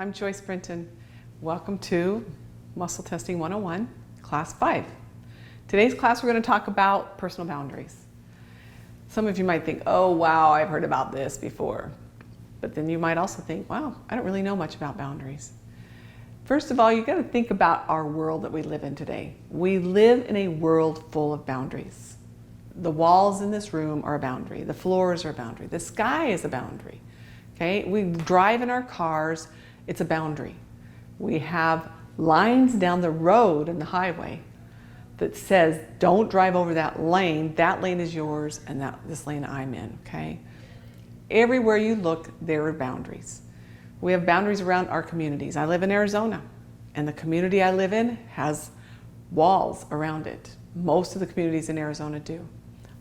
I'm Joyce Brinton. Welcome to Muscle Testing 101, Class 5. Today's class we're going to talk about personal boundaries. Some of you might think, oh wow, I've heard about this before. But then you might also think, wow, I don't really know much about boundaries. First of all, you got to think about our world that we live in today. We live in a world full of boundaries. The walls in this room are a boundary. The floors are a boundary. The sky is a boundary. Okay? We drive in our cars, it's a boundary. We have lines down the road in the highway that says, don't drive over that lane is yours, and this lane I'm in, okay? Everywhere you look, there are boundaries. We have boundaries around our communities. I live in Arizona, and the community I live in has walls around it. Most of the communities in Arizona do.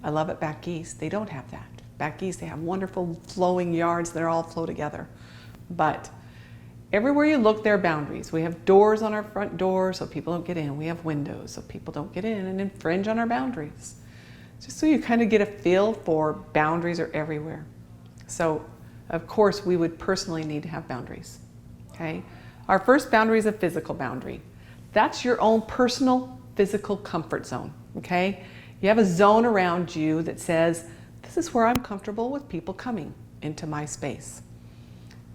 I love it back east. They don't have that. Back east, they have wonderful flowing yards that all flow together. But everywhere you look, there are boundaries. We have doors on our front door so people don't get in. We have windows so people don't get in and infringe on our boundaries. Just so you kind of get a feel for boundaries are everywhere. So, of course, we would personally need to have boundaries. Okay? Our first boundary is a physical boundary. That's your own personal physical comfort zone. Okay? You have a zone around you that says, this is where I'm comfortable with people coming into my space.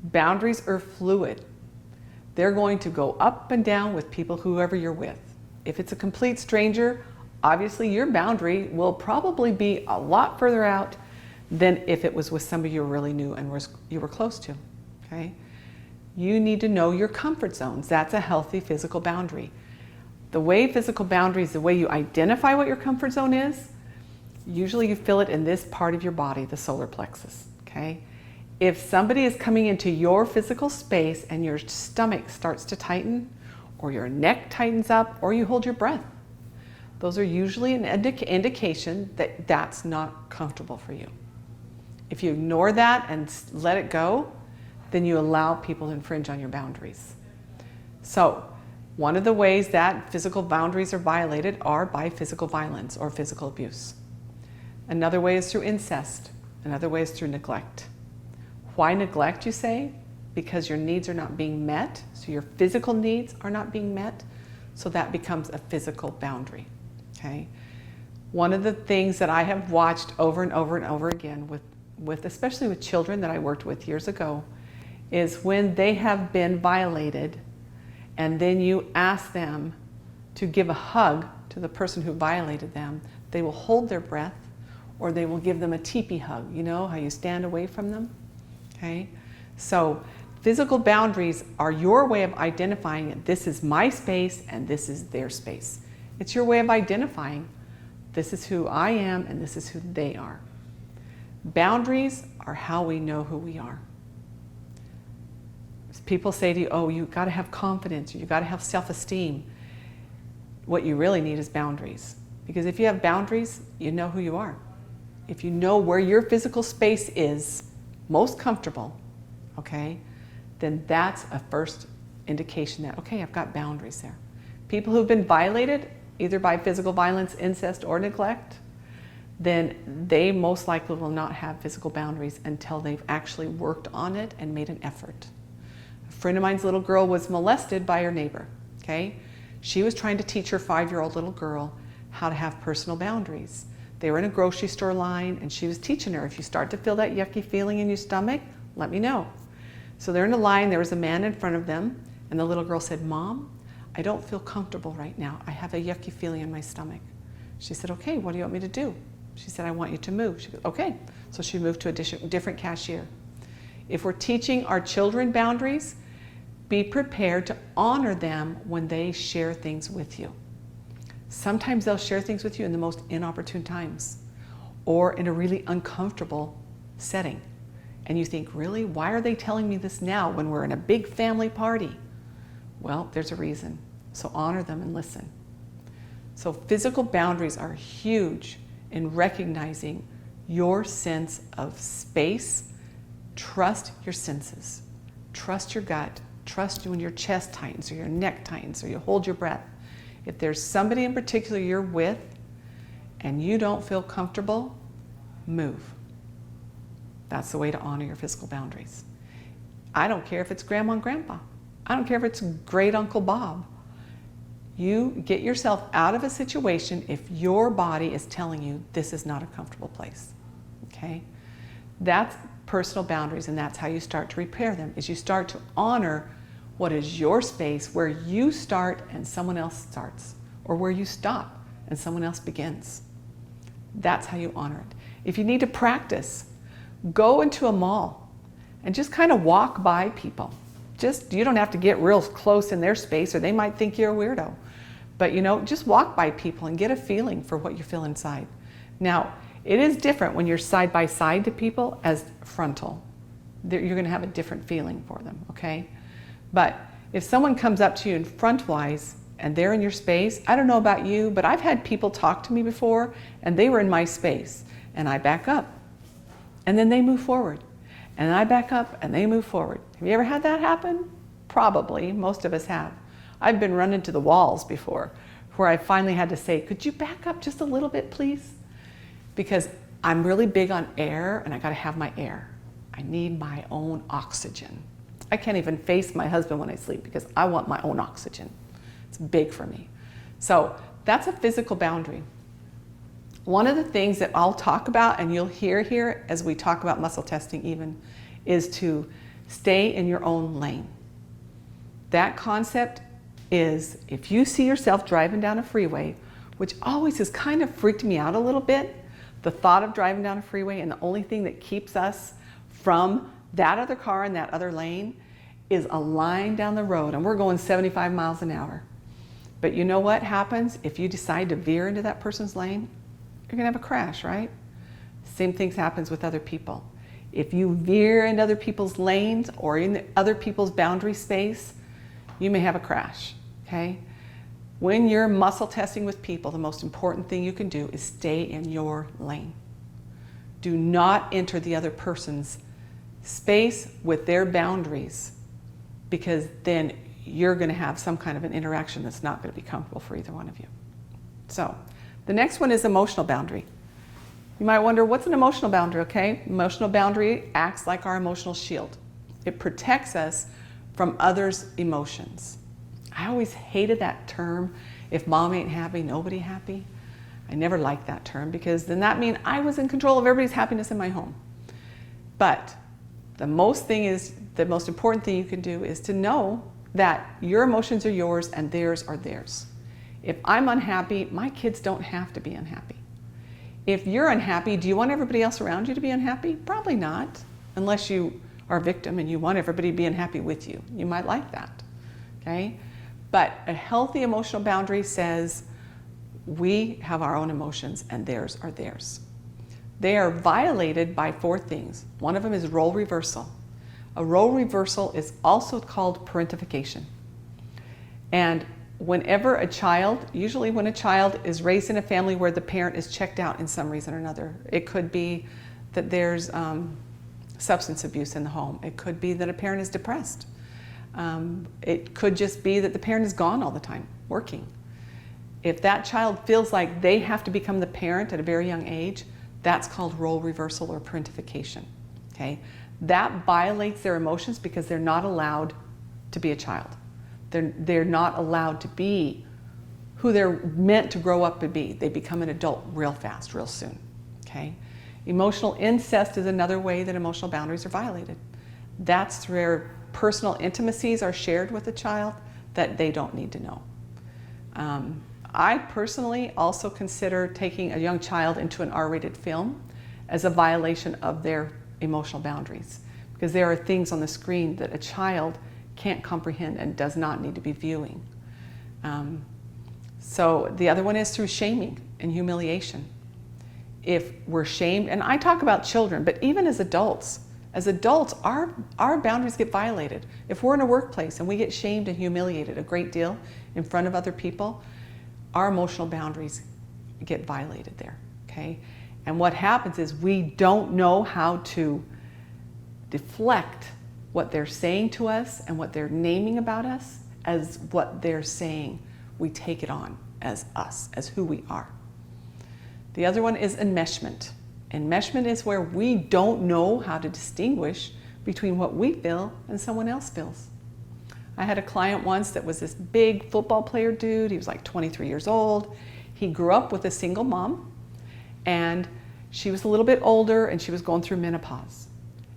Boundaries are fluid. They're going to go up and down with people, whoever you're with. If it's a complete stranger, obviously your boundary will probably be a lot further out than if it was with somebody you really knew and you were close to. Okay? You need to know your comfort zones. That's a healthy physical boundary. The way physical boundaries, the way you identify what your comfort zone is, usually you feel it in this part of your body, the solar plexus. Okay? If somebody is coming into your physical space and your stomach starts to tighten, or your neck tightens up, or you hold your breath, those are usually an indication that that's not comfortable for you. If you ignore that and let it go, then you allow people to infringe on your boundaries. So, one of the ways that physical boundaries are violated are by physical violence or physical abuse. Another way is through incest. Another way is through neglect. Why neglect, you say? Because your needs are not being met, so your physical needs are not being met, so that becomes a physical boundary. Okay? One of the things that I have watched over and over and over again especially with children that I worked with years ago, is when they have been violated and then you ask them to give a hug to the person who violated them, they will hold their breath or they will give them a teepee hug. You know how you stand away from them? Okay? So physical boundaries are your way of identifying it. This is my space and this is their space. It's your way of identifying this is who I am and this is who they are. Boundaries are how we know who we are. People say to you, oh, you've got to have confidence, you've got to have self-esteem. What you really need is boundaries. Because if you have boundaries, you know who you are. If you know where your physical space is most comfortable, okay, then that's a first indication that, okay, I've got boundaries there. People who've been violated, either by physical violence, incest, or neglect, then they most likely will not have physical boundaries until they've actually worked on it and made an effort. A friend of mine's little girl was molested by her neighbor, okay? She was trying to teach her 5-year-old little girl how to have personal boundaries. They were in a grocery store line and she was teaching her, if you start to feel that yucky feeling in your stomach, let me know. So they're in a line, there was a man in front of them, and the little girl said, Mom, I don't feel comfortable right now. I have a yucky feeling in my stomach. She said, okay, what do you want me to do? She said, I want you to move. She goes, okay. So she moved to a different cashier. If we're teaching our children boundaries, be prepared to honor them when they share things with you. Sometimes they'll share things with you in the most inopportune times or in a really uncomfortable setting. And you think, really? Why are they telling me this now when we're in a big family party? Well, there's a reason. So honor them and listen. So physical boundaries are huge in recognizing your sense of space. Trust your senses. Trust your gut. Trust when your chest tightens or your neck tightens or you hold your breath. If there's somebody in particular you're with and you don't feel comfortable, move. That's the way to honor your physical boundaries. I don't care if it's grandma and grandpa. I don't care if it's great Uncle Bob. You get yourself out of a situation if your body is telling you this is not a comfortable place, okay? That's personal boundaries, and that's how you start to repair them, is you start to honor what is your space, where you start and someone else starts, or where you stop and someone else begins. That's how you honor it. If you need to practice, go into a mall and just kind of walk by people. You don't have to get real close in their space, or they might think you're a weirdo. But just walk by people and get a feeling for what you feel inside. Now, it is different when you're side by side to people as frontal. You're going to have a different feeling for them, okay? But if someone comes up to you in frontwise and they're in your space, I don't know about you, but I've had people talk to me before and they were in my space and I back up and then they move forward and I back up and they move forward. Have you ever had that happen? Probably, most of us have. I've been run into the walls before where I finally had to say, could you back up just a little bit, please? Because I'm really big on air and I gotta have my air. I need my own oxygen. I can't even face my husband when I sleep because I want my own oxygen. It's big for me. So that's a physical boundary. One of the things that I'll talk about, and you'll hear here as we talk about muscle testing even, is to stay in your own lane. That concept is if you see yourself driving down a freeway, which always has kind of freaked me out a little bit, the thought of driving down a freeway and the only thing that keeps us from that other car in that other lane is a line down the road and we're going 75 miles an hour. But you know what happens if you decide to veer into that person's lane? You're gonna have a crash, right? Same things happens with other people. If you veer into other people's lanes or in other people's boundary space, you may have a crash, okay? When you're muscle testing with people, the most important thing you can do is stay in your lane. Do not enter the other person's space with their boundaries, because then you're going to have some kind of an interaction that's not going to be comfortable for either one of you. So the next one is emotional boundary. You might wonder, what's an emotional boundary? Okay, emotional boundary acts like our emotional shield. It protects us from others' emotions. I always hated that term, if mom ain't happy, nobody happy. I never liked that term because then that means I was in control of everybody's happiness in my home. But the most important thing you can do is to know that your emotions are yours and theirs are theirs. If I'm unhappy, my kids don't have to be unhappy. If you're unhappy, do you want everybody else around you to be unhappy? Probably not, unless you are a victim and you want everybody to be unhappy with you. You might like that, okay? But a healthy emotional boundary says we have our own emotions and theirs are theirs. They are violated by 4 things. One of them is role reversal. A role reversal is also called parentification. And whenever a child, usually when a child is raised in a family where the parent is checked out in some reason or another, it could be that there's substance abuse in the home. It could be that a parent is depressed. It could just be that the parent is gone all the time, working. If that child feels like they have to become the parent at a very young age, that's called role reversal or parentification, okay? That violates their emotions because they're not allowed to be a child. They're not allowed to be who they're meant to grow up to be. They become an adult real fast, real soon, okay? Emotional incest is another way that emotional boundaries are violated. That's where personal intimacies are shared with a child that they don't need to know. I personally also consider taking a young child into an R-rated film as a violation of their emotional boundaries, because there are things on the screen that a child can't comprehend and does not need to be viewing. So the other one is through shaming and humiliation. If we're shamed, and I talk about children, but even as adults, our boundaries get violated. If we're in a workplace and we get shamed and humiliated a great deal in front of other people, our emotional boundaries get violated there, okay? And what happens is we don't know how to deflect what they're saying to us and what they're naming about us as what they're saying. We take it on as us, as who we are. The other one is enmeshment. Enmeshment is where we don't know how to distinguish between what we feel and someone else feels. I had a client once that was this big football player dude. He was like 23 years old. He grew up with a single mom, and she was a little bit older, and she was going through menopause.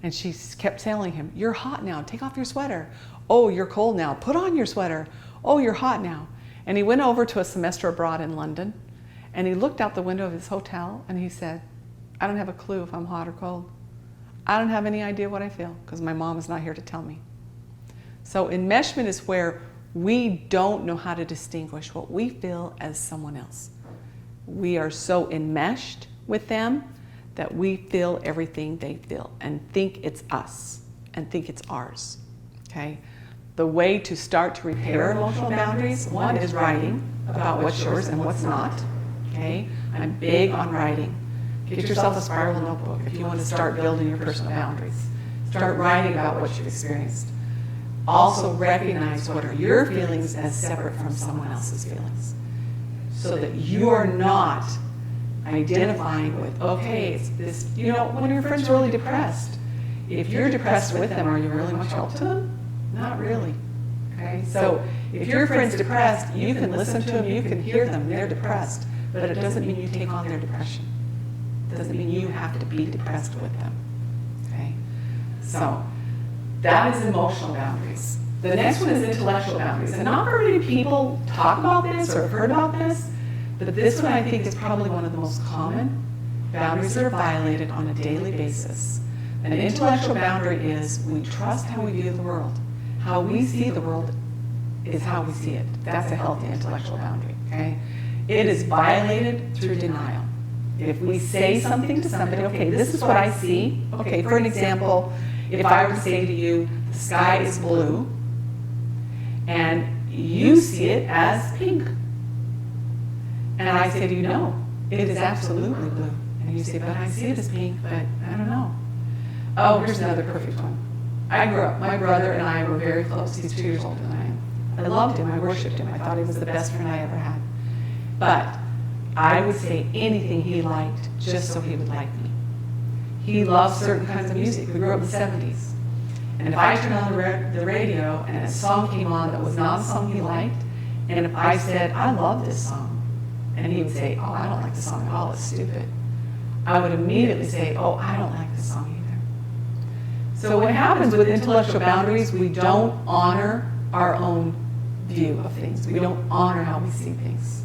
And she kept telling him, "You're hot now, take off your sweater. Oh, you're cold now, put on your sweater. Oh, you're hot now." And he went over to a semester abroad in London, and he looked out the window of his hotel, and he said, "I don't have a clue if I'm hot or cold. I don't have any idea what I feel, because my mom is not here to tell me." So enmeshment is where we don't know how to distinguish what we feel as someone else. We are so enmeshed with them that we feel everything they feel and think it's us and think it's ours, okay? The way to start to repair emotional boundaries, one is writing about what's yours and what's not, okay? I'm big on writing. Get yourself a spiral notebook if you want to start building your personal boundaries. Start writing about what you've experienced. Also recognize what are your feelings as separate from someone else's feelings, so that you are not identifying with, okay, it's this, you know, when your friend's really depressed, if you're depressed with them, are you really much help to them? Not really, okay? So if your friend's depressed, you can listen to them, you can hear them, they're depressed, but it doesn't mean you take on their depression. It doesn't mean you have to be depressed with them, okay? So that is emotional boundaries. The next one is intellectual boundaries. And not very many people talk about this or have heard about this, but this one I think is probably one of the most common boundaries that are violated on a daily basis. An intellectual boundary is we trust how we view the world. How we see the world is how we see it. That's a healthy intellectual boundary, okay? It is violated through denial. If we say something to somebody, okay, this is what I see. Okay, for an example, if I were to say to you, the sky is blue, and you see it as pink. And I say to you, no, it is absolutely blue. And you say, but I see it as pink, but I don't know. Oh, here's another perfect one. I grew up, my brother and I were very close. He's 2 years older than I am. I loved him, I worshiped him. I thought he was the best friend I ever had. But I would say anything he liked just so he would like me. He loved certain kinds of music. We grew up in the 70s. And if I turned on the radio and a song came on that was not a song he liked, and if I said, I love this song, and he would say, oh, I don't like the song at all, it's stupid, I would immediately say, oh, I don't like this song either. So what happens with intellectual boundaries, we don't honor our own view of things. We don't honor how we see things.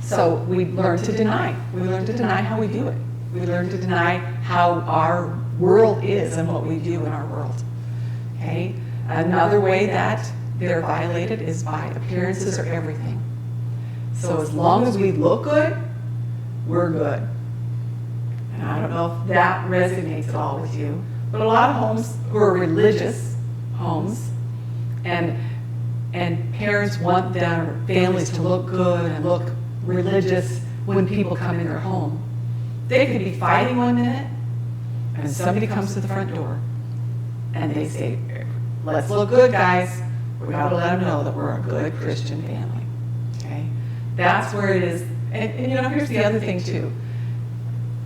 So we learn to deny. We learn to deny how we view it. We learn to deny how our world is and what we view in our world. Okay? Another way that they're violated is by appearances are everything. So as long as we look good, we're good. And I don't know if that resonates at all with you, but a lot of homes who are religious homes, and parents want their families to look good and look religious when people come in their home. They could be fighting one minute, and somebody comes to the front door, and they say, let's look good, guys. We got to let them know that we're a good Christian family. Okay? That's where it is. And you know, here's the other thing too.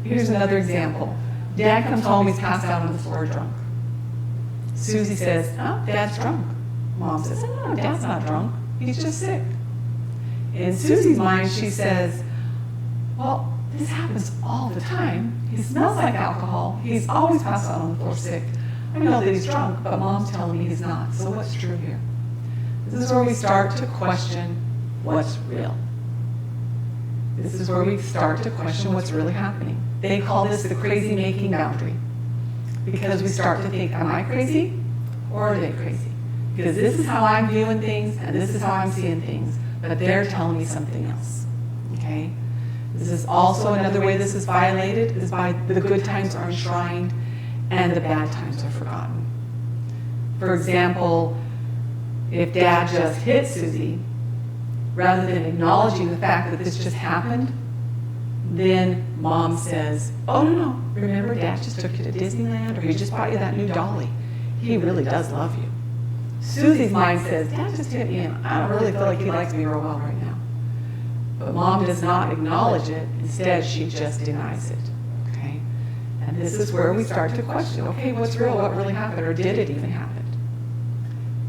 Here's another example. Dad comes home, he's passed out on the floor drunk. Susie says, oh, Dad's drunk. Mom says, no, Dad's not drunk. He's just sick. In Susie's mind, she says, well, this happens all the time. He smells like alcohol. He's always passed out on the floor sick. I know that he's drunk, but Mom's telling me he's not. So what's true here? This is where we start to question what's real. This is where we start to question what's really happening. They call this the crazy making boundary. Because we start to think, am I crazy or are they crazy? Because this is how I'm viewing things and this is how I'm seeing things, but they're telling me something else. Okay? This is also another way this is violated is by the good times are enshrined and the bad times are forgotten. For example, if Dad just hit Susie, rather than acknowledging the fact that this just happened, then Mom says, oh no, remember Dad just took you to Disneyland, or he just bought you that new dolly. He really does love you. Susie's mind says, Dad just hit me and I don't really feel like he likes me real well right now. But Mom does not acknowledge it. Instead, she just denies it. Okay? And this is where we start to question, okay, what's real? What really happened? Or did it even happen?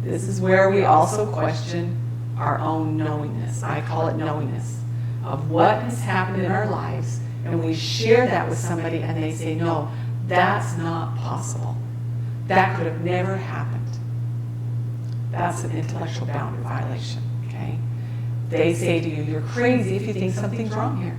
This is where we also question our own knowingness. I call it knowingness of what has happened in our lives, and we share that with somebody and they say, no, that's not possible. That could have never happened. That's an intellectual boundary violation, okay? They say to you, you're crazy if you think something's wrong here.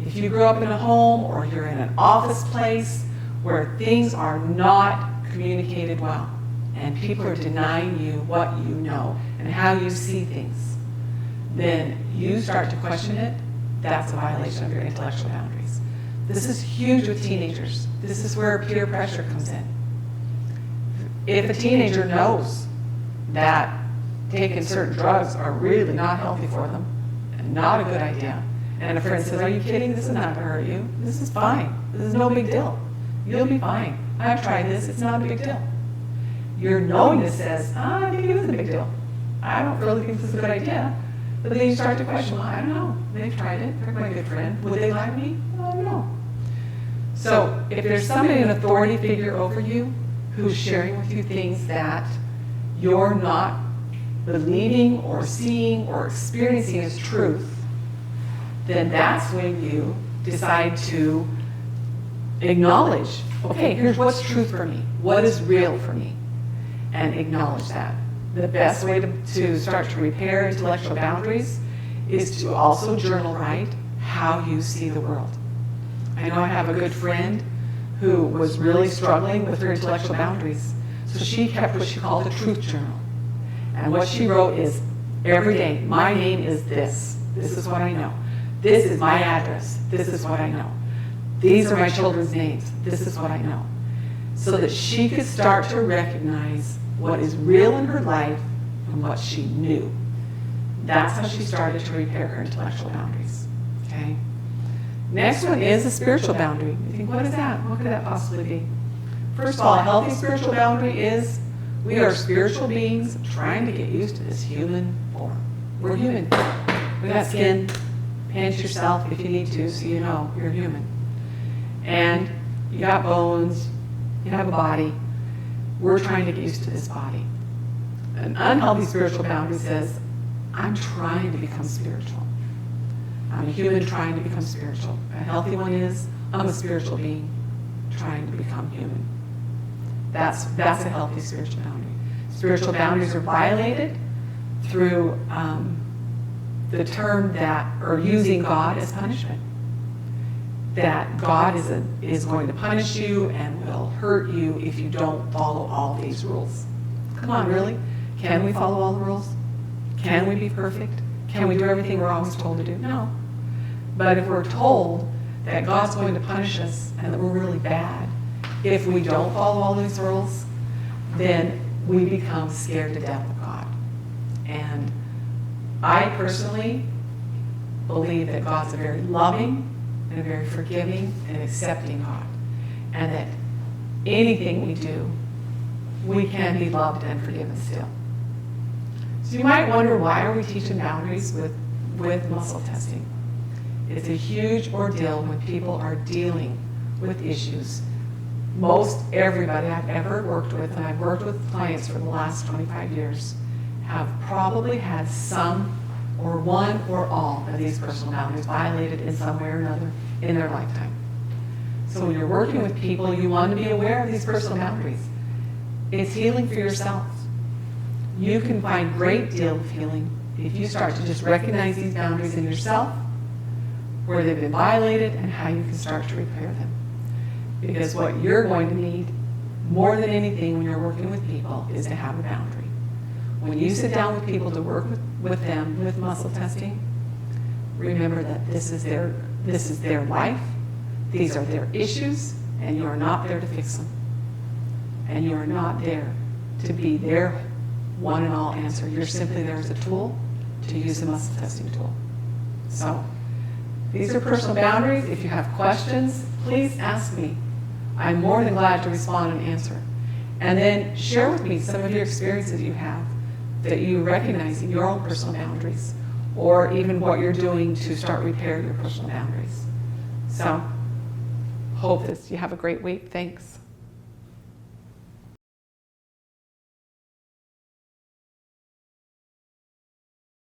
If you grew up in a home or you're in an office place where things are not communicated well and people are denying you what you know and how you see things, then you start to question it. That's a violation of your intellectual boundaries. This is huge with teenagers. This is where peer pressure comes in. If a teenager knows that taking certain drugs are really not healthy for them and not a good idea, and a friend says, are you kidding? This is not going to hurt you. This is fine. This is no big deal. You'll be fine. I've tried this. It's not a big deal. Your knowingness says, I think it is a big deal. I don't really think this is a good idea. But then you start to question, well, I don't know. They've tried it. They're my good friend. Would they lie to me? I don't know. So if there's somebody, an authority figure over you, who's sharing with you things that you're not believing or seeing or experiencing as truth, then that's when you decide to acknowledge, okay, here's what's truth for me. What is real for me? And acknowledge that. The best way to start to repair intellectual boundaries is to also journal write how you see the world. I know I have a good friend who was really struggling with her intellectual boundaries. So she kept what she called a truth journal. And what she wrote is, every day, my name is this. This is what I know. This is my address. This is what I know. These are my children's names. This is what I know. So that she could start to recognize what is real in her life and what she knew. That's how she started to repair her intellectual boundaries. Okay? Next one is a spiritual boundary. You think, what is that? What could that possibly be? First of all, a healthy spiritual boundary is we are spiritual beings trying to get used to this human form. We're human. We got skin. Pinch yourself if you need to so you know you're human. And you got bones. You have a body. We're trying to get used to this body. An unhealthy spiritual boundary says, I'm trying to become spiritual. I'm a human trying to become spiritual. A healthy one is, I'm a spiritual being trying to become human. That's a healthy spiritual boundary. Spiritual boundaries are violated through the term that, or using God as punishment. That God is going to punish you and will hurt you if you don't follow all these rules. Come on, really? Can we follow all the rules? Can we be perfect? Can we do everything we're always told to do? No. But if we're told that God's going to punish us and that we're really bad if we don't follow all these rules, then we become scared to death of God. And I personally believe that God's a very loving and a very forgiving and accepting God. And that anything we do, we can be loved and forgiven still. So you might wonder, why are we teaching boundaries with muscle testing? It's a huge ordeal when people are dealing with issues. Most everybody I've ever worked with, and I've worked with clients for the last 25 years, have probably had some or one or all of these personal boundaries violated in some way or another in their lifetime. So when you're working with people, you want to be aware of these personal boundaries. It's healing for yourself. You can find a great deal of healing if you start to just recognize these boundaries in yourself, where they've been violated, and how you can start to repair them. Because what you're going to need more than anything when you're working with people is to have a boundary. When you sit down with people to work with them with muscle testing, remember that this is their life, these are their issues, and you are not there to fix them. And you are not there to be their one and all answer. You're simply there as a tool to use a muscle testing tool. So these are personal boundaries. If you have questions, please ask me. I'm more than glad to respond and answer. And then share with me some of your experiences you have that you recognize in your own personal boundaries, or even what you're doing to start repair your personal boundaries. So, hope that you have a great week. Thanks.